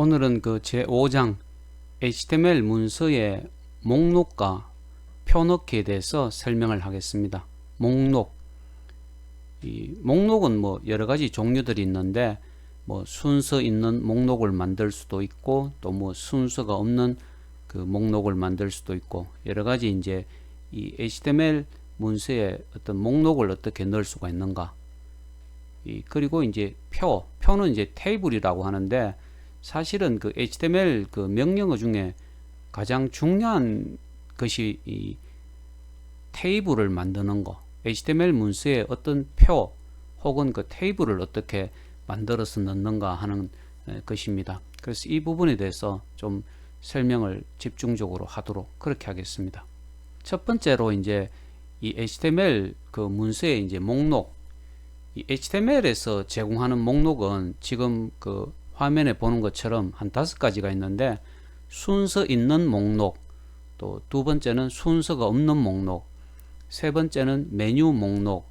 오늘은 그 제5장 HTML 문서의 목록과 표 넣기에 대해서 설명을 하겠습니다. 목록. 이 목록은 뭐 여러 가지 종류들이 있는데 뭐 순서 있는 목록을 만들 수도 있고 또 뭐 순서가 없는 그 목록을 만들 수도 있고 여러 가지 이제 이 HTML 문서에 어떤 목록을 어떻게 넣을 수가 있는가. 그리고 이제 표는 이제 테이블이라고 하는데 사실은 그 HTML 그 명령어 중에 가장 중요한 것이 이 테이블을 만드는 거. HTML 문서에 어떤 표 혹은 그 테이블을 어떻게 만들어서 넣는가 하는 것입니다. 그래서 이 부분에 대해서 좀 설명을 집중적으로 하도록 그렇게 하겠습니다. 첫 번째로 이제 이 HTML 그 문서의 이제 목록. 이 HTML에서 제공하는 목록은 지금 그 화면에 보는 것처럼 한 5가지가 있는데 순서 있는 목록, 또 두 번째는 순서가 없는 목록, 세 번째는 메뉴 목록,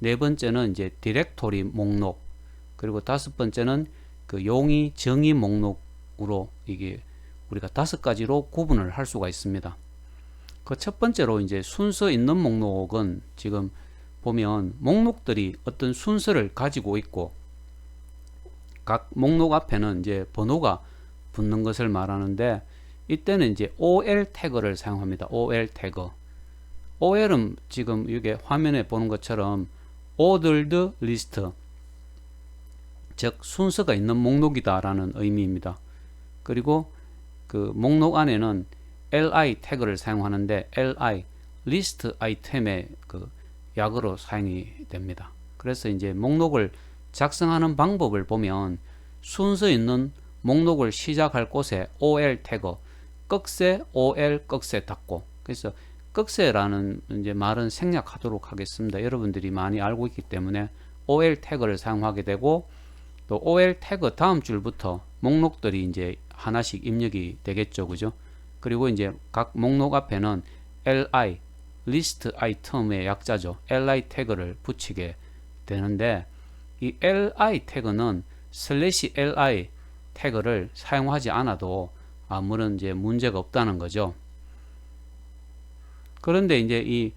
네 번째는 이제 디렉토리 목록, 그리고 다섯 번째는 그 용의 정의 목록으로 이게 우리가 5가지로 구분을 할 수가 있습니다. 그 첫 번째로 이제 순서 있는 목록은 지금 보면 목록들이 어떤 순서를 가지고 있고 각 목록 앞에는 이제 번호가 붙는 것을 말하는데 이때는 이제 OL 태그를 사용합니다. OL 태그. OL은 지금 이게 화면에 보는 것처럼 ordered list, 즉 순서가 있는 목록이다 라는 의미입니다. 그리고 그 목록 안에는 li 태그를 사용하는데 li 리스트 아이템의 그 약으로 사용이 됩니다. 그래서 이제 목록을 작성하는 방법을 보면 순서 있는 목록을 시작할 곳에 OL 태그, 꺽쇠 OL 꺽쇠 닫고, 그래서 꺽쇠라는 이제 말은 생략하도록 하겠습니다. 여러분들이 많이 알고 있기 때문에 OL 태그를 사용하게 되고 또 OL 태그 다음 줄부터 목록들이 이제 하나씩 입력이 되겠죠, 그죠? 그리고 이제 각 목록 앞에는 li 리스트 아이템의 약자죠. li 태그를 붙이게 되는데 이 li 태그는 /li 태그를 사용하지 않아도 아무런 이제 문제가 없다는 거죠. 그런데 이제 이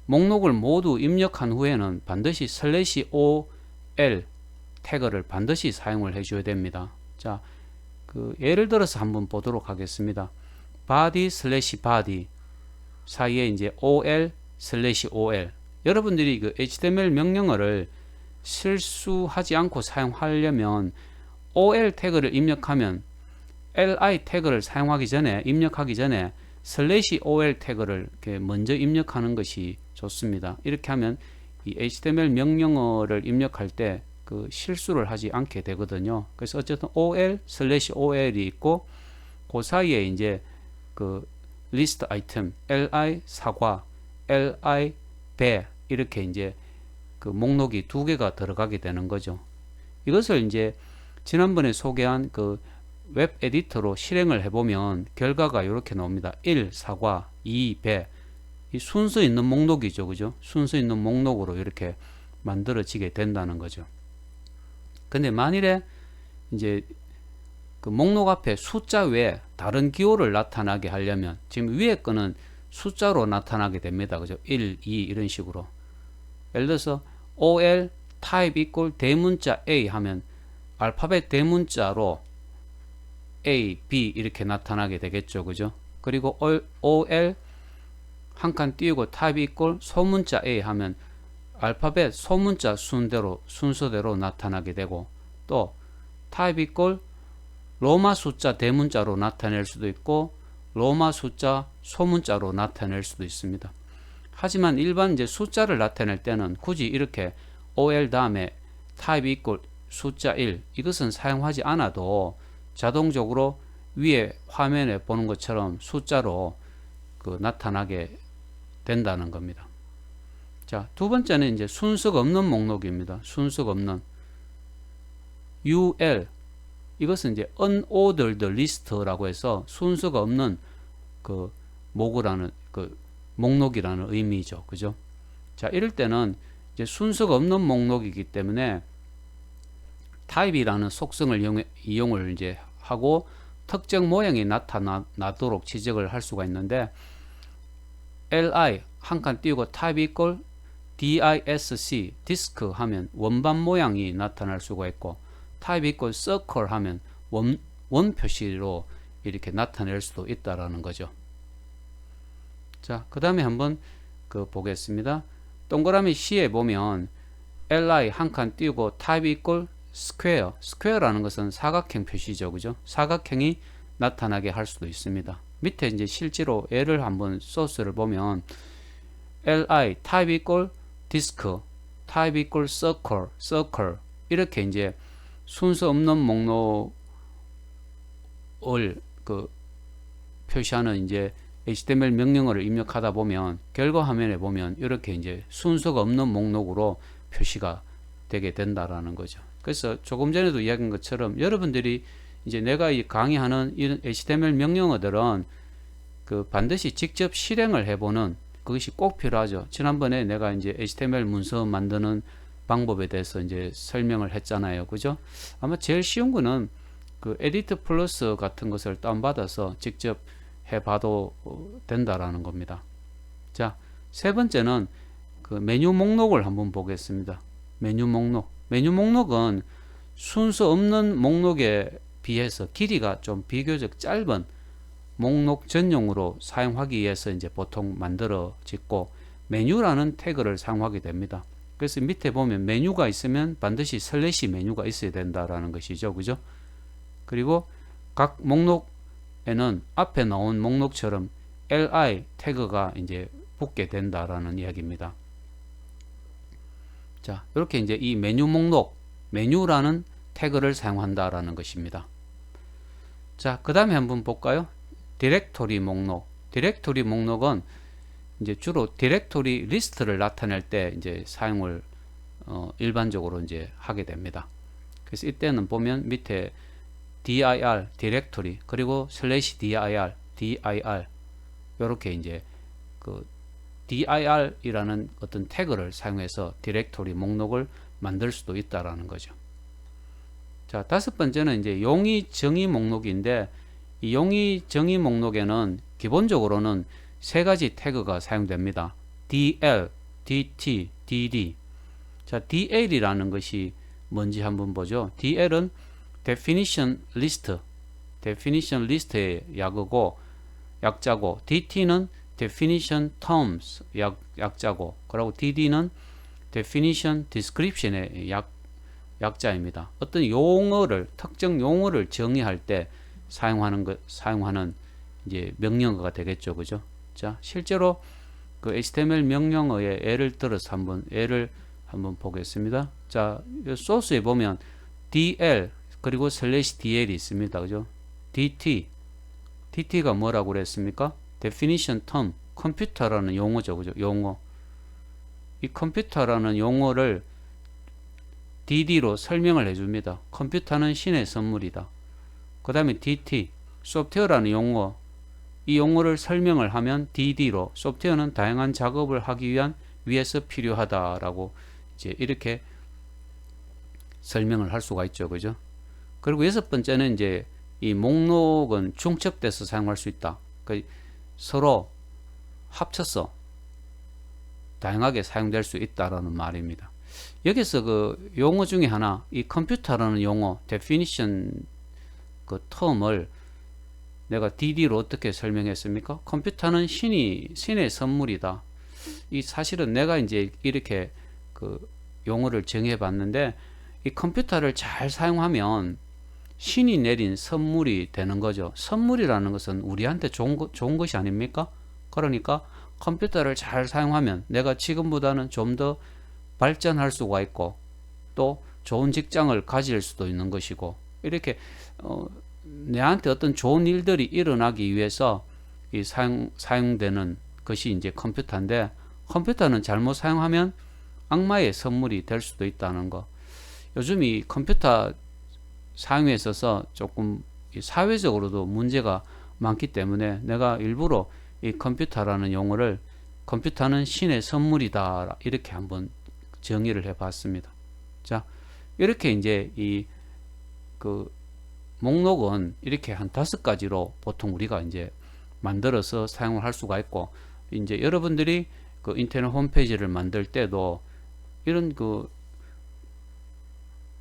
목록을 모두 입력한 후에는 반드시 /ol 태그를 반드시 사용을 해줘야 됩니다. 자, 그 예를 들어서 한번 보도록 하겠습니다. body/body 사이에 이제 ol/ol. 여러분들이 그 HTML 명령어를 실수하지 않고 사용하려면 ol 태그를 입력하면 li 태그를 사용하기 전에 입력하기 전에 /ol 태그를 이렇게 먼저 입력하는 것이 좋습니다. 이렇게 하면 이 HTML 명령어를 입력할 때 그 실수를 하지 않게 되거든요. 그래서 어쨌든 ol/ol이 있고 그 사이에 이제 그 리스트 아이템 li 사과, li 배 이렇게 이제 그 목록이 2개가 들어가게 되는 거죠. 이것을 이제 지난번에 소개한 그 웹 에디터로 실행을 해보면 결과가 이렇게 나옵니다. 1 사과, 2 배. 이 순서 있는 목록이죠, 그죠? 순서 있는 목록으로 이렇게 만들어지게 된다는 거죠. 근데 만일에 이제 그 목록 앞에 숫자 외에 다른 기호를 나타나게 하려면 지금 위에 거는 숫자로 나타나게 됩니다. 그죠? 1, 2 이런 식으로. 예를 들어서 ol type equal 대문자 a 하면 알파벳 대문자로 a, b 이렇게 나타나게 되겠죠. 그죠? 그리고 ol 한 칸 띄우고 type equal 소문자 a 하면 알파벳 소문자 순서대로 나타나게 되고 또 type equal 로마 숫자 대문자로 나타낼 수도 있고 로마 숫자 소문자로 나타낼 수도 있습니다. 하지만 일반 이제 숫자를 나타낼 때는 굳이 이렇게 ol 다음에 type equal 숫자 1 이것은 사용하지 않아도 자동적으로 위에 화면에 보는 것처럼 숫자로 그 나타나게 된다는 겁니다. 자, 두 번째는 이제 순서가 없는 목록입니다. 순서가 없는 ul 이것은 이제 unordered list라고 해서 순서가 없는 그 목록이라는 의미죠. 그죠? 자, 이럴 때는 이제 순서가 없는 목록이기 때문에 type이라는 속성을 이용을 이제 하고 특정 모양이 나타나도록 지적을 할 수가 있는데, li 한 칸 띄우고 type equal disc 디스크 하면 원반 모양이 나타날 수가 있고, type equal circle 하면 원 표시로 이렇게 나타낼 수도 있다라는 거죠. 자, 그 다음에 한번 보겠습니다. 동그라미 C에 보면 li 한 칸 띄우고 type equal square, square라는 것은 사각형 표시죠, 그죠? 사각형이 나타나게 할 수도 있습니다. 밑에 이제 실제로 예를 한번 소스를 보면 li type equal disk, type equal circle, circle 이렇게 이제 순서 없는 목록을 표시하는 이제 HTML 명령어를 입력하다 보면 결과 화면에 보면 이렇게 이제 순서가 없는 목록으로 표시가 되게 된다라는 거죠. 그래서 조금 전에도 이야기한 것처럼 여러분들이 이제 내가 이 강의하는 이런 HTML 명령어들은 반드시 직접 실행을 해보는 그것이 꼭 필요하죠. 지난번에 내가 이제 HTML 문서 만드는 방법에 대해서 이제 설명을 했잖아요. 그죠? 아마 제일 쉬운 거는 에디트 플러스 같은 것을 다운받아서 직접 해봐도 된다라는 겁니다. 자, 세 번째는 메뉴 목록을 한번 보겠습니다. 메뉴 목록. 메뉴 목록은 순서 없는 목록에 비해서 길이가 좀 비교적 짧은 목록 전용으로 사용하기 위해서 이제 보통 만들어지고 메뉴라는 태그를 사용하게 됩니다. 그래서 밑에 보면 메뉴가 있으면 반드시 슬래시 메뉴가 있어야 된다라는 것이죠. 그죠? 그리고 각 목록에는 앞에 나온 목록처럼 li 태그가 이제 붙게 된다라는 이야기입니다. 자, 이렇게 이제 이 메뉴 목록, 메뉴라는 태그를 사용한다라는 것입니다. 자, 그 다음에 한번 볼까요? 디렉토리 목록. 디렉토리 목록은 이제 주로 디렉토리 리스트를 나타낼 때 이제 사용을 일반적으로 이제 하게 됩니다. 그래서 이때는 보면 밑에 dir 디렉토리 그리고 /dir dir 이렇게 이제 dir이라는 어떤 태그를 사용해서 디렉토리 목록을 만들 수도 있다라는 거죠. 자, 다섯 번째는 이제 용의 정의 목록인데 이 용의 정의 목록에는 기본적으로는 세 가지 태그가 사용됩니다. dl, dt, dd. 자, dl이라는 것이 뭔지 한번 보죠. dl은 definition list, definition list의 약자고 dt는 definition terms, 약자고, 그리고 dd는 definition description의 약자입니다. 어떤 용어를, 특정 용어를 정의할 때 사용하는 이제 명령어가 되겠죠. 그죠? 자, 실제로 HTML 명령어의 예를 들어서 예를 한번 보겠습니다. 자, 소스에 보면 dl 그리고 /dl이 있습니다. 그죠? DT가 뭐라고 그랬습니까? definition term, 컴퓨터라는 용어죠. 그죠? 용어. 이 컴퓨터라는 용어를 DD로 설명을 해줍니다. 컴퓨터는 신의 선물이다. 그 다음에 DT, 소프트웨어라는 용어. 이 용어를 설명을 하면 DD로 소프트웨어는 다양한 작업을 하기 위해서 필요하다라고 이제 이렇게 설명을 할 수가 있죠. 그죠? 그리고 여섯 번째는 이제 이 목록은 중첩돼서 사용할 수 있다. 그러니까 서로 합쳐서 다양하게 사용될 수 있다라는 말입니다. 여기서 용어 중에 하나, 이 컴퓨터라는 용어, definition term을 내가 DD로 어떻게 설명했습니까? 컴퓨터는 신의 선물이다. 이 사실은 내가 이제 이렇게 용어를 정해 봤는데 이 컴퓨터를 잘 사용하면 신이 내린 선물이 되는 거죠. 선물이라는 것은 우리한테 좋은 것이 아닙니까? 그러니까 컴퓨터를 잘 사용하면 내가 지금보다는 좀 더 발전할 수가 있고 또 좋은 직장을 가질 수도 있는 것이고 이렇게 내한테 어떤 좋은 일들이 일어나기 위해서 사용되는 것이 이제 컴퓨터인데 컴퓨터는 잘못 사용하면 악마의 선물이 될 수도 있다는 거. 요즘 이 컴퓨터 사용에 있어서 조금 사회적으로도 문제가 많기 때문에 내가 일부러 이 컴퓨터라는 용어를 컴퓨터는 신의 선물이다 이렇게 한번 정의를 해 봤습니다. 자, 이렇게 이제 목록은 이렇게 한 5가지로 보통 우리가 이제 만들어서 사용을 할 수가 있고, 이제 여러분들이 그 인터넷 홈페이지를 만들 때도 이런 그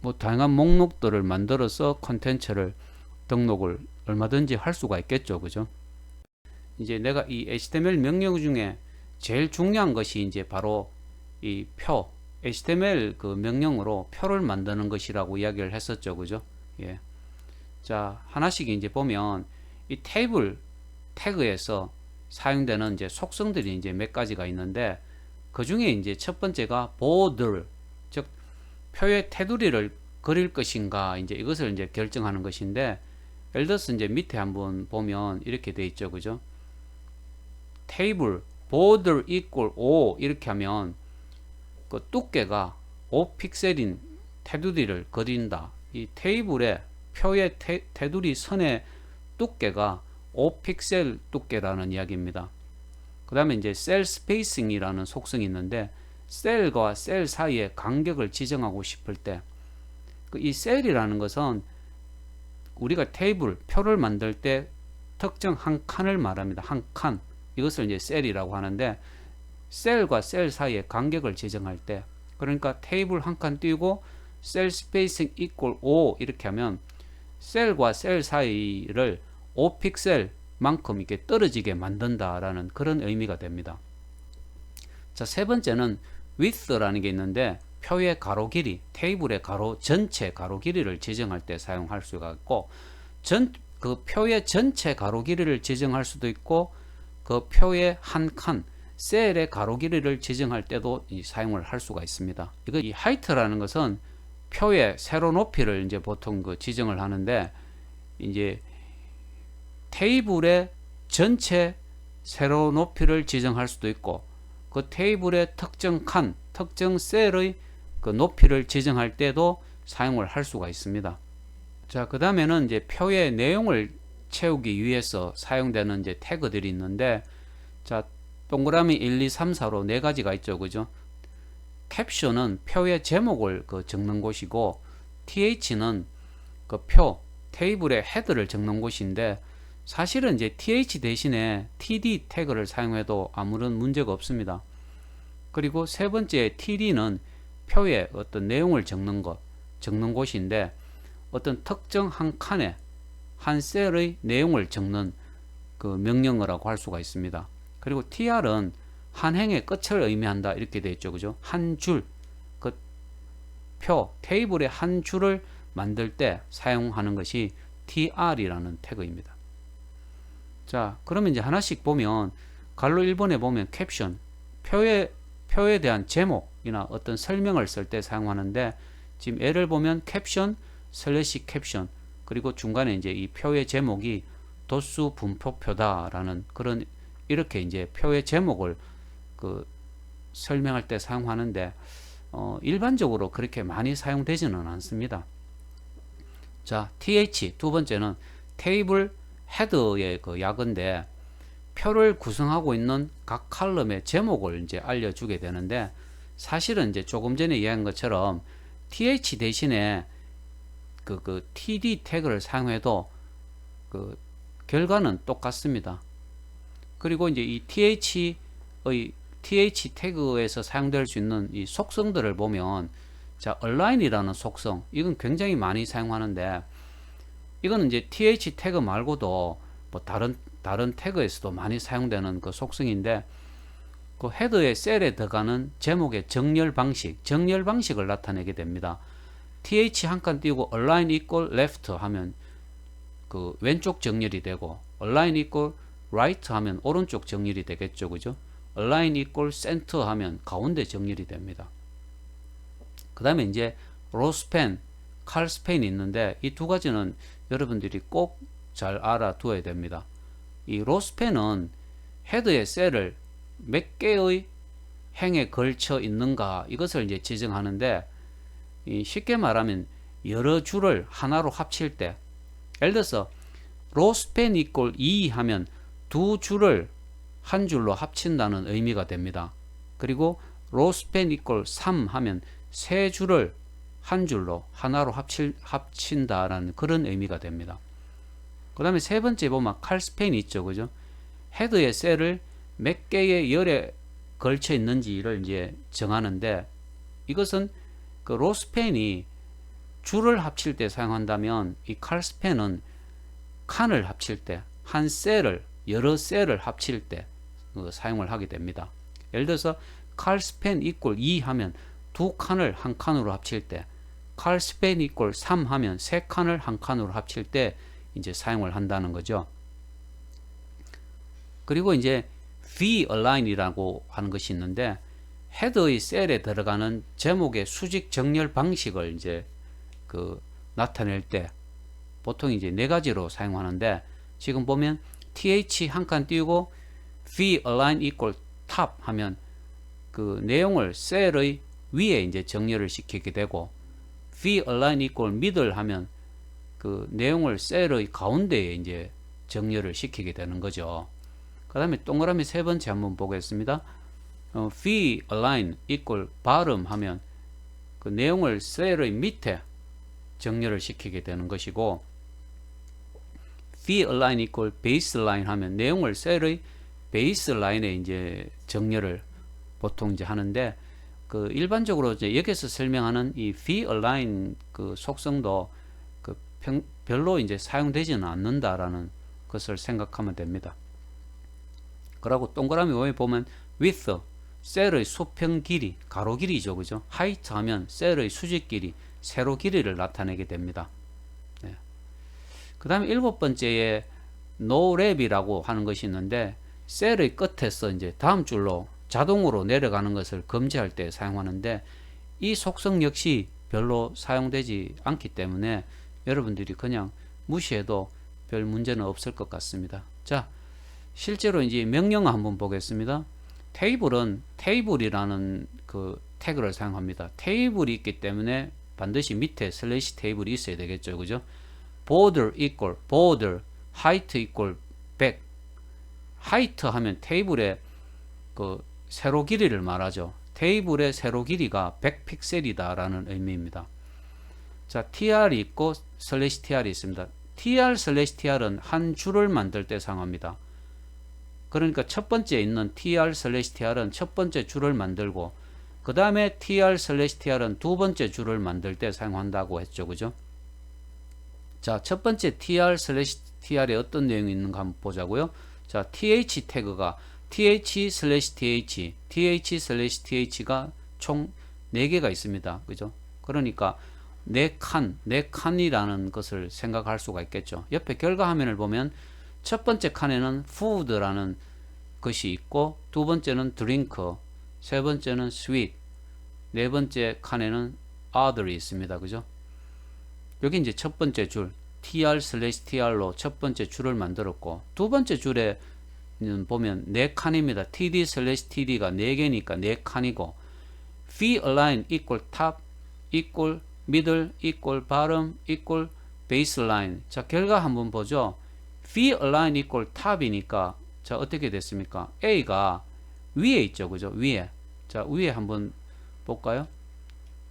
뭐 다양한 목록들을 만들어서 컨텐츠를 등록을 얼마든지 할 수가 있겠죠. 그죠? 이제 내가 이 HTML 명령 중에 제일 중요한 것이 이제 바로 이 표, HTML 그 명령으로 표를 만드는 것이라고 이야기를 했었죠. 그죠? 예. 자, 하나씩 이제 보면 이 테이블 태그에서 사용되는 이제 속성들이 이제 몇 가지가 있는데, 그 중에 이제 첫 번째가 border, 즉 표의 테두리를 그릴 것인가, 이제 이것을 이제 결정하는 것인데, 예를 들어서 이제 밑에 한번 보면 이렇게 돼 있죠. 그죠? 테이블 border equal 5 이렇게 하면 그 두께가 5픽셀인 테두리를 그린다. 이 테이블의 표의 테두리 선의 두께가 5픽셀 두께라는 이야기입니다. 그 다음에 이제 셀 스페이싱이라는 속성이 있는데, 셀과 셀 사이의 간격을 지정하고 싶을 때, 이 셀이라는 것은 우리가 테이블, 표를 만들 때 특정 한 칸을 말합니다. 한 칸. 이것을 이제 셀이라고 하는데, 셀과 셀 사이의 간격을 지정할 때, 그러니까 테이블 한 칸 띄우고 셀 스페이싱 이퀄 5 이렇게 하면 셀과 셀 사이를 5픽셀만큼 이렇게 떨어지게 만든다라는 그런 의미가 됩니다. 자, 세 번째는 width라는 게 있는데, 표의 가로 길이, 테이블의 가로 전체 가로 길이를 지정할 때 사용할 수가 있고, 그 표의 전체 가로 길이를 지정할 수도 있고, 그 표의 한 칸, 셀의 가로 길이를 지정할 때도 사용을 할 수가 있습니다. 이거 이 height라는 것은 표의 세로 높이를 이제 보통 그 지정을 하는데, 이제 테이블의 전체 세로 높이를 지정할 수도 있고, 그 테이블의 특정 칸, 특정 셀의 그 높이를 지정할 때도 사용을 할 수가 있습니다. 자, 그 다음에는 이제 표의 내용을 채우기 위해서 사용되는 이제 태그들이 있는데, 자, 동그라미 1, 2, 3, 4로 네 가지가 있죠. 그죠? 캡션은 표의 제목을 그 적는 곳이고, th는 그 표, 테이블의 헤더를 적는 곳인데, 사실은 이제 th 대신에 td 태그를 사용해도 아무런 문제가 없습니다. 그리고 세 번째 td는 표에 어떤 내용을 적는 곳인데, 어떤 특정 한 칸에 한 셀의 내용을 적는 그 명령어라고 할 수가 있습니다. 그리고 tr은 한 행의 끝을 의미한다 이렇게 되어 있죠. 그죠? 한 줄, 그 표, 테이블의 한 줄을 만들 때 사용하는 것이 tr이라는 태그입니다. 자, 그러면 이제 하나씩 보면, 갈로 1번에 보면 캡션, 표에 대한 제목이나 어떤 설명을 쓸 때 사용하는데, 지금 예를 보면 캡션 슬래시 캡션, 그리고 중간에 이제 이 표의 제목이 도수 분포표다라는 그런, 이렇게 이제 표의 제목을 그 설명할 때 사용하는데, 일반적으로 그렇게 많이 사용되지는 않습니다. 자, th 두 번째는 테이블 헤더의 그 약인데, 표를 구성하고 있는 각 칼럼의 제목을 이제 알려주게 되는데, 사실은 이제 조금 전에 이야기한 것처럼 th 대신에 그 td 태그를 사용해도 그 결과는 똑같습니다. 그리고 이제 이 th 태그에서 사용될 수 있는 이 속성들을 보면, 자, align이라는 속성, 이건 굉장히 많이 사용하는데, 이거는 이제 th 태그 말고도 뭐 다른 태그에서도 많이 사용되는 그 속성인데, 그 헤더의 셀에 들어가는 제목의 정렬 방식을 나타내게 됩니다. th 한 칸 띄우고 align equal left 하면 그 왼쪽 정렬이 되고, align equal right 하면 오른쪽 정렬이 되겠죠. 그죠? align equal center 하면 가운데 정렬이 됩니다. 그 다음에 이제 rowspan, 칼스팬이 있는데, 이 두 가지는 여러분들이 꼭 잘 알아두어야 됩니다. 이 rowspan은 헤더의 셀을 몇 개의 행에 걸쳐 있는가, 이것을 이제 지정하는데, 쉽게 말하면 여러 줄을 하나로 합칠 때, 예를 들어서 rowspan equal 2 하면 두 줄을 한 줄로 합친다는 의미가 됩니다. 그리고 rowspan equal 3 하면 세 줄을 한 줄로 하나로 합친다라는 그런 의미가 됩니다. 그 다음에 세 번째 보면 칼스펜이 있죠, 그죠? 헤드의 셀을 몇 개의 열에 걸쳐 있는지를 이제 정하는데, 이것은 그 로스펜이 줄을 합칠 때 사용한다면, 이 칼스펜은 칸을 합칠 때, 한 셀을 여러 셀을 합칠 때 사용을 하게 됩니다. 예를 들어서 칼스펜 이꼴 2 하면 두 칸을 한 칸으로 합칠 때, 칼스펜 이꼴 3 하면 세 칸을 한 칸으로 합칠 때 이제 사용을 한다는 거죠. 그리고 이제 V-align이라고 하는 것이 있는데, 헤드의 셀에 들어가는 제목의 수직 정렬 방식을 이제 나타낼 때 보통 이제 네 가지로 사용하는데, 지금 보면 th 한 칸 띄우고 V-align equal top 하면 그 내용을 셀의 위에 이제 정렬을 시키게 되고, V-align equal middle 하면 그 내용을 셀의 가운데에 이제 정렬을 시키게 되는 거죠. 그 다음에 동그라미 세 번째 한번 보겠습니다. V-align equal bottom 하면 그 내용을 셀의 밑에 정렬을 시키게 되는 것이고, V-align equal baseline 하면 내용을 셀의 베이스라인에 이제 정렬을 보통 이제 하는데, 그 일반적으로 이제 여기서 설명하는 이 V-align 그 속성도 그 별로 이제 사용되지는 않는다라는 것을 생각하면 됩니다. 그리고 동그라미 5에 보면 width, 셀의 수평 길이, 가로 길이죠, 그죠? height 하면 셀의 수직 길이, 세로 길이를 나타내게 됩니다. 네. 그 다음에 일곱 번째에 no-rep이라고 하는 것이 있는데, 셀의 끝에서 이제 다음 줄로 자동으로 내려가는 것을 금지할 때 사용하는데, 이 속성 역시 별로 사용되지 않기 때문에 여러분들이 그냥 무시해도 별 문제는 없을 것 같습니다. 자, 실제로 이제 명령 한번 보겠습니다. 테이블이라는 그 태그를 사용합니다. 테이블이 있기 때문에 반드시 밑에 슬래시 테이블이 있어야 되겠죠, 그죠? border equal border, height equal 100. height 하면 테이블의 그 세로 길이를 말하죠. 테이블의 세로 길이가 100픽셀이다 라는 의미입니다. 자, tr이 있고 슬래시 tr이 있습니다. tr 슬래시 tr은 한 줄을 만들 때 사용합니다. 그러니까 첫 번째 있는 tr 슬래시 tr은 첫 번째 줄을 만들고, 그 다음에 tr 슬래시 tr은 두 번째 줄을 만들 때 사용한다고 했죠, 그죠? 자, 첫 번째 tr 슬래시 tr에 어떤 내용이 있는가 한번 보자고요. 자, th 태그가 th 슬래시 th, th 슬래시 th가 총 4개가 있습니다, 그죠? 그러니까 4칸이라는 것을 생각할 수가 있겠죠. 옆에 결과 화면을 보면 첫 번째 칸에는 food라는 것이 있고, 두 번째는 drink, 세 번째는 sweet, 네 번째 칸에는 other이 있습니다, 그죠? 여기 이제 첫 번째 줄 tr 슬래시 tr로 첫 번째 줄을 만들었고, 두 번째 줄에 보면 4칸입니다. td 슬래시 td가 4개니까 4칸이고, v-align equal top equal middle equal bottom equal baseline. 자, 결과 한번 보죠. v-align equal top이니까 자, 어떻게 됐습니까? A가 위에 있죠, 그죠? 위에. 자, 위에 한번 볼까요?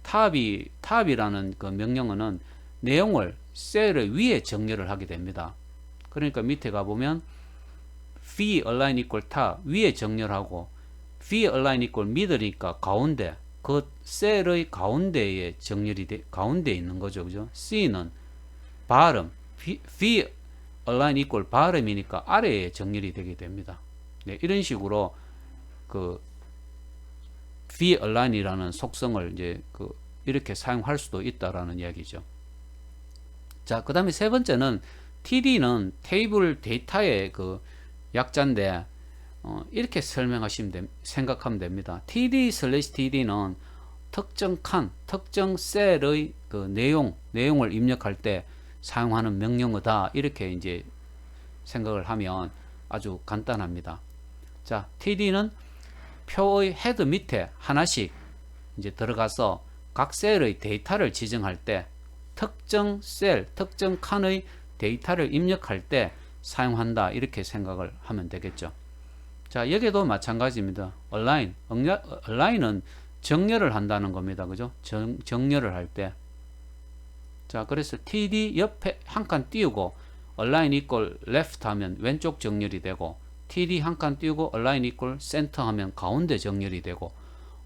탑이라는 그 명령어는 내용을 셀의 위에 정렬을 하게 됩니다. 그러니까 밑에 가보면 V-align equal top 위에 정렬하고, V-align equal middle이니까 가운데, 그 셀의 가운데에 정렬이 가운데에 있는 거죠, 그죠? C는 bottom, V-align equal bottom이니까 아래에 정렬이 되게 됩니다. 네, 이런 식으로 그 V-align이라는 속성을 이제 이렇게 사용할 수도 있다라는 이야기죠. 자, 그 다음에 세 번째는 TD는 테이블 데이터의 그 약자인데, 이렇게 생각하면 됩니다. TD 슬래시 TD는 특정 칸, 특정 셀의 그 내용을 입력할 때 사용하는 명령어다. 이렇게 이제 생각을 하면 아주 간단합니다. 자, TD는 표의 헤드 밑에 하나씩 이제 들어가서 각 셀의 데이터를 지정할 때, 특정 셀, 특정 칸의 데이터를 입력할 때 사용한다. 이렇게 생각을 하면 되겠죠. 자, 여기도 마찬가지입니다. align은 정렬을 한다는 겁니다. 그죠? 정렬을 할 때 자, 그래서 TD 옆에 한 칸 띄우고 align equal left 하면 왼쪽 정렬이 되고, TD 한 칸 띄우고 align equal center 하면 가운데 정렬이 되고,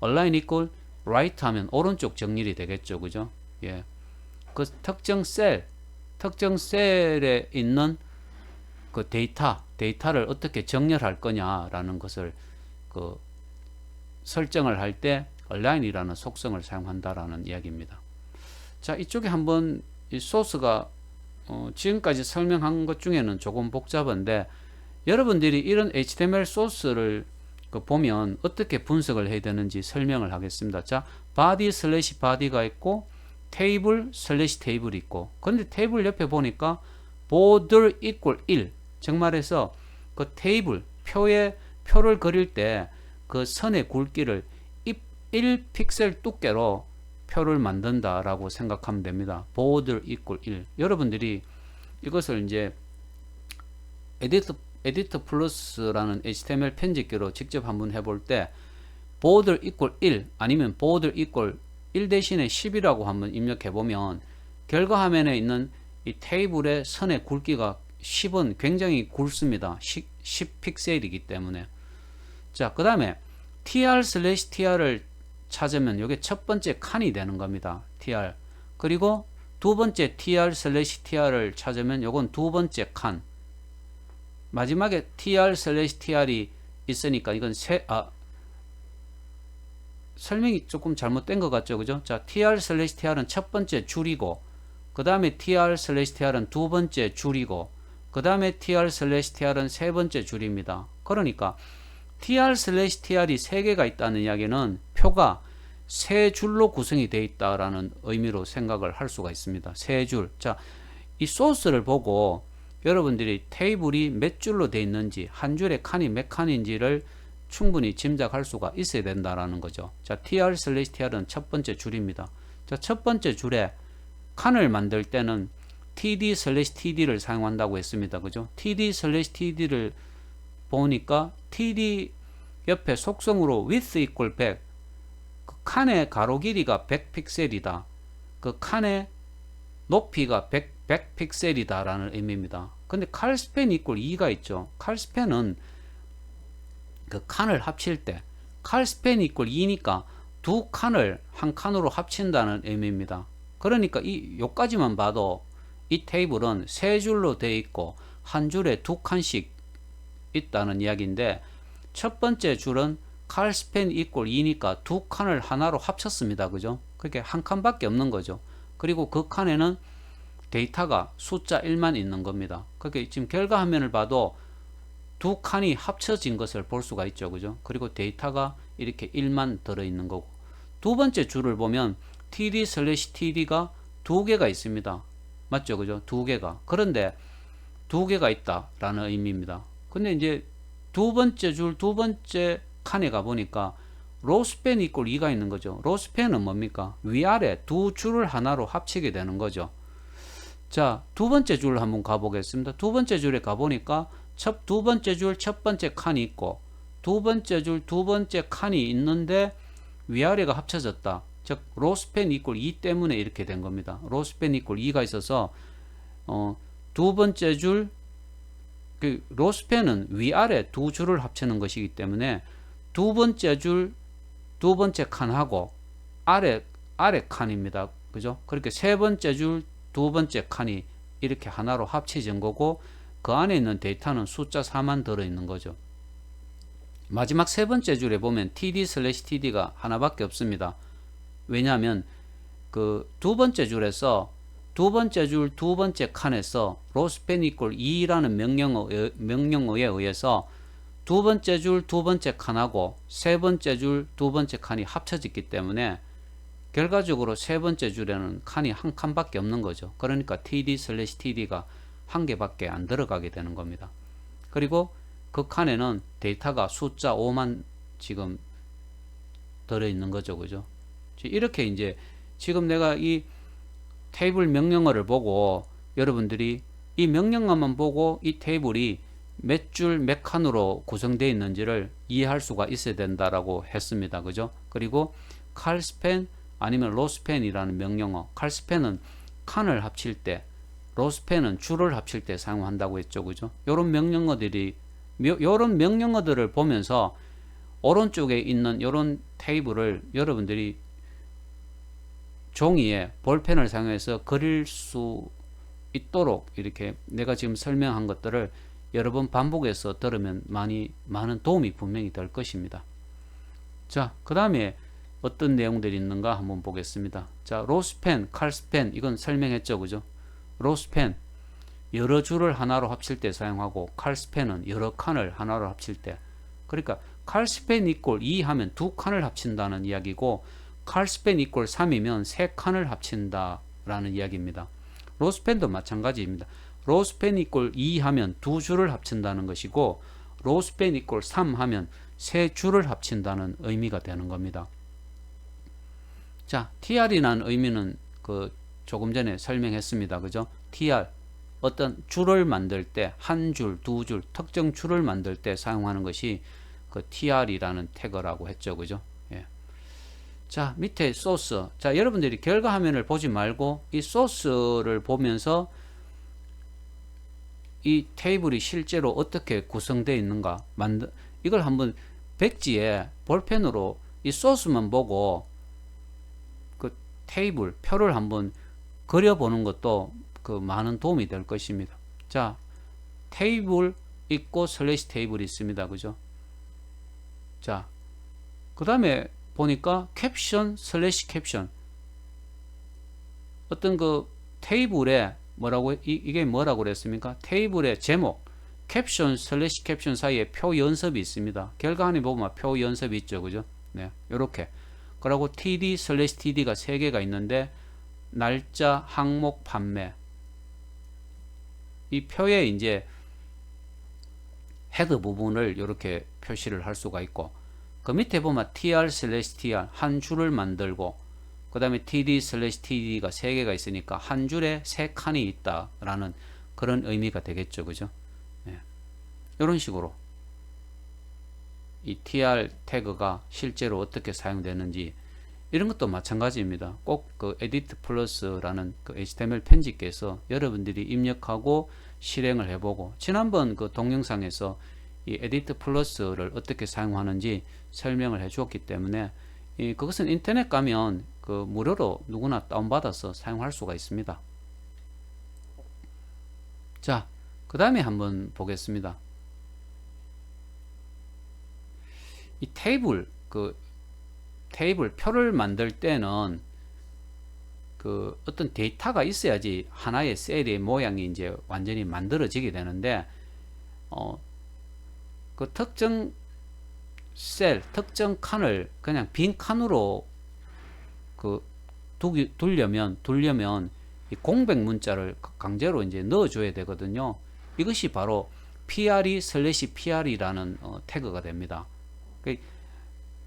align equal right 하면 오른쪽 정렬이 되겠죠. 그죠? 예. 그 특정 셀에 있는 그 데이터를 어떻게 정렬할 거냐라는 것을 그 설정을 할 때 align이라는 속성을 사용한다라는 이야기입니다. 자, 이쪽에 한번 이 소스가 지금까지 설명한 것 중에는 조금 복잡한데, 여러분들이 이런 HTML 소스를 보면 어떻게 분석을 해야 되는지 설명을 하겠습니다. 자, body 슬래시 body가 있고 테이블 슬래시 테이블이 있고, 그런데 테이블 옆에 보니까 border equal 1, 즉 말해서 그 테이블 표를 그릴 때 그 선의 굵기를 1픽셀 두께로 표를 만든다라고 생각하면 됩니다. border equal 1. 여러분들이 이것을 이제 에디터 플러스라는 HTML 편집기로 직접 한번 해볼 때 border equal 1 아니면 border equal 1 대신에 10이라고 한번 입력해 보면 결과 화면에 있는 이 테이블의 선의 굵기가 10은 굉장히 굵습니다. 10 픽셀이기 때문에. 자, 그 다음에 tr/tr을 찾으면 이게 첫 번째 칸이 되는 겁니다. tr. 그리고 두 번째 tr/tr을 찾으면 이건 두 번째 칸. 마지막에 tr/tr이 있으니까 이건 설명이 조금 잘못된 것 같죠. 그죠? 자, tr/tr은 첫 번째 줄이고, 그 다음에 tr/tr은 두 번째 줄이고, 그 다음에 tr/tr은 세 번째 줄입니다. 그러니까 tr/tr이 세 개가 있다는 이야기는 표가 세 줄로 구성이 되어 있다라는 의미로 생각을 할 수가 있습니다. 세 줄. 자, 이 소스를 보고 여러분들이 테이블이 몇 줄로 되어 있는지, 한 줄에 칸이 몇 칸인지를 충분히 짐작할 수가 있어야 된다라는 거죠. 자, tr/tr은 첫 번째 줄입니다. 자, 첫 번째 줄에 칸을 만들 때는 td/td를 사용한다고 했습니다. 그죠? td/td를 보니까 td 옆에 속성으로 width equal 100, 그 칸의 가로 길이가 100픽셀이다. 그 칸의 높이가 100 픽셀이다 라는 의미입니다. 근데 칼스팬 equal 2가 있죠. 칼스팬은 그 칸을 합칠 때 칼스팬 equal 2니까 두 칸을 한 칸으로 합친다는 의미입니다. 그러니까 요까지만 봐도 이 테이블은 세 줄로 되어 있고 한 줄에 두 칸씩 있다는 이야기인데, 첫 번째 줄은 칼스팬 equal 2니까 두 칸을 하나로 합쳤습니다. 그죠? 그게 한 칸밖에 없는 거죠. 그리고 그 칸에는 데이터가 숫자 1만 있는 겁니다. 그게 지금 결과 화면을 봐도 두 칸이 합쳐진 것을 볼 수가 있죠. 그죠? 그리고 데이터가 이렇게 1만 들어있는 거고, 두 번째 줄을 보면 td/td가 두 개가 있습니다. 맞죠? 그죠? 두 개가. 그런데 두 개가 있다라는 의미입니다. 근데 이제 두 번째 줄, 두 번째 칸에 가보니까 로스팬 equal 2가 있는 거죠. 로스팬은 뭡니까? 위아래 두 줄을 하나로 합치게 되는 거죠. 자, 두 번째 줄 한번 가보겠습니다. 두 번째 줄에 가보니까 두 번째 줄 첫 번째 칸이 있고, 두 번째 줄 두 번째 칸이 있는데 위아래가 합쳐졌다. 즉 로스팬 equal 2 때문에 이렇게 된 겁니다. 로스팬 equal 2가 있어서 두 번째 줄, 그 로스팬은 위아래 두 줄을 합치는 것이기 때문에 두 번째 줄 두 번째 칸하고 아래 칸입니다. 그죠? 그렇게 세 번째 줄 두 번째 칸이 이렇게 하나로 합쳐진 거고, 그 안에 있는 데이터는 숫자 4만 들어있는 거죠. 마지막 세 번째 줄에 보면 td/td가 하나밖에 없습니다. 왜냐하면 그 두 번째 줄에서 두 번째 줄 두 번째 칸에서 로스팬 equal 2라는 명령어에 의해서 두 번째 줄 두 번째 칸하고 세 번째 줄 두 번째 칸이 합쳐졌기 때문에 결과적으로 세 번째 줄에는 칸이 한 칸밖에 없는 거죠. 그러니까 td/td가 한 개밖에 안 들어가게 되는 겁니다. 그리고 그 칸에는 데이터가 숫자 5만 지금 들어있는 거죠. 그죠? 이렇게 이제 지금 내가 이 테이블 명령어를 보고 여러분들이 이 명령어만 보고 이 테이블이 몇 줄 몇 칸으로 구성되어 있는지를 이해할 수가 있어야 된다라고 했습니다. 그죠? 그리고 칼스팬 아니면 로스팬이라는 명령어, 칼스팬은 칸을 합칠 때, 로스펜은 줄을 합칠 때 사용한다고 했죠. 그죠? 요런 명령어들을 보면서 오른쪽에 있는 요런 테이블을 여러분들이 종이에 볼펜을 사용해서 그릴 수 있도록 이렇게 내가 지금 설명한 것들을 여러 번 반복해서 들으면 많은 도움이 분명히 될 것입니다. 자, 그 다음에 어떤 내용들이 있는가 한번 보겠습니다. 자, 로스펜, 칼스펜 이건 설명했죠. 그죠? 로스펜 여러 줄을 하나로 합칠 때 사용하고, 칼스펜은 여러 칸을 하나로 합칠 때. 그러니까 칼스펜 이꼴 2 하면 두 칸을 합친다는 이야기고, 칼스펜 이꼴 3이면 세 칸을 합친다 라는 이야기입니다. 로스펜도 마찬가지입니다. 로스펜 이꼴 2 하면 두 줄을 합친다는 것이고, 로스펜 이꼴 3 하면 세 줄을 합친다는 의미가 되는 겁니다. 자, TR이라는 의미는 조금 전에 설명했습니다. 그죠? TR 어떤 줄을 만들 때 한 줄, 두 줄, 특정 줄을 만들 때 사용하는 것이 TR이라는 태그라고 했죠. 그죠? 예. 자, 밑에 소스. 자, 여러분들이 결과 화면을 보지 말고 이 소스를 보면서 이 테이블이 실제로 어떻게 구성되어 있는가 이걸 한번 백지에 볼펜으로 이 소스만 보고 그 테이블 표를 한번 그려보는 것도 많은 도움이 될 것입니다. 자, 테이블 있고 슬래시 테이블이 있습니다. 그죠? 자, 그 다음에 보니까 캡션 슬래시 캡션, 어떤 테이블에 이게 뭐라고 그랬습니까? 테이블의 제목 캡션 슬래시 캡션 사이에 표 연습이 있습니다. 결과안에 보면 표 연습이 있죠. 그죠? 네, 요렇게. 그리고 TD 슬래시 TD가 3개가 있는데, 날짜, 항목, 판매. 이 표에 이제 헤드 부분을 이렇게 표시를 할 수가 있고, 그 밑에 보면 TR 슬래시 TR 한 줄을 만들고, 그 다음에 TD 슬래시 TD가 3개가 있으니까 한 줄에 3칸이 있다라는 그런 의미가 되겠죠. 그죠? 네. 이런 식으로 이 TR 태그가 실제로 어떻게 사용되는지, 이런 것도 마찬가지입니다. 꼭 에디트 플러스라는 HTML 편집기에서 여러분들이 입력하고 실행을 해보고, 지난번 동영상에서 이 에디트 플러스를 어떻게 사용하는지 설명을 해 주었기 때문에, 그것은 인터넷 가면 무료로 누구나 다운받아서 사용할 수가 있습니다. 자, 그 다음에 한번 보겠습니다. 이 테이블 표를 만들 때는 어떤 데이터가 있어야지 하나의 셀의 모양이 이제 완전히 만들어지게 되는데, 특정 셀, 특정 칸을 그냥 빈 칸으로 두려면 이 공백 문자를 강제로 이제 넣어줘야 되거든요. 이것이 바로 PRE 슬래시 PR이라는 태그가 됩니다.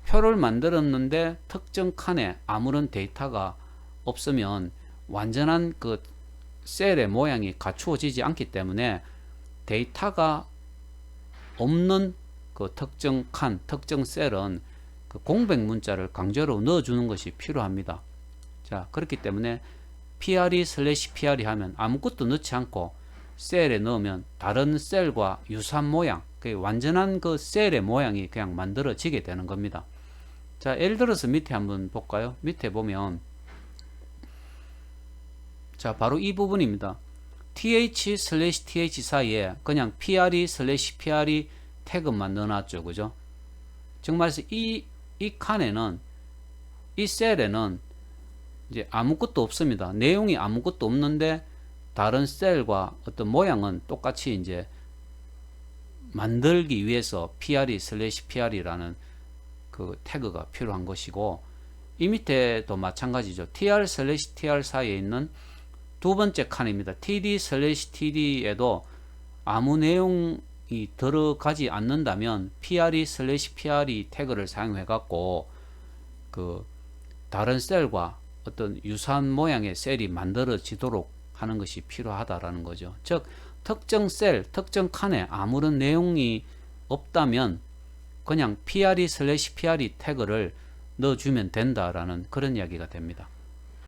표를 만들었는데 특정 칸에 아무런 데이터가 없으면 완전한 셀의 모양이 갖추어지지 않기 때문에, 데이터가 없는 특정 칸, 특정 셀은 공백 문자를 강제로 넣어주는 것이 필요합니다. 자, 그렇기 때문에 PRE 슬래시 PRE 하면 아무것도 넣지 않고 셀에 넣으면 다른 셀과 유사한 모양, 완전한 셀의 모양이 그냥 만들어지게 되는 겁니다. 자, 예를 들어서 밑에 한번 볼까요? 밑에 보면, 자, 바로 이 부분입니다. th 슬래시 th 사이에 그냥 pre 슬래시 pre 태그만 넣어놨죠. 그죠? 정말 이 칸에는, 이 셀에는 이제 아무것도 없습니다. 내용이 아무것도 없는데 다른 셀과 어떤 모양은 똑같이 이제 만들기 위해서 pre 슬래시 pre라는 태그가 필요한 것이고, 이 밑에도 마찬가지죠. tr 슬래시 tr 사이에 있는 두 번째 칸입니다. td 슬래시 td에도 아무 내용이 들어가지 않는다면 pre 슬래시 pre 태그를 사용해 갖고 다른 셀과 어떤 유사한 모양의 셀이 만들어지도록 하는 것이 필요하다라는 거죠. 즉, 특정 셀, 특정 칸에 아무런 내용이 없다면 그냥 pre 슬래시 pre 태그를 넣어주면 된다라는 그런 이야기가 됩니다.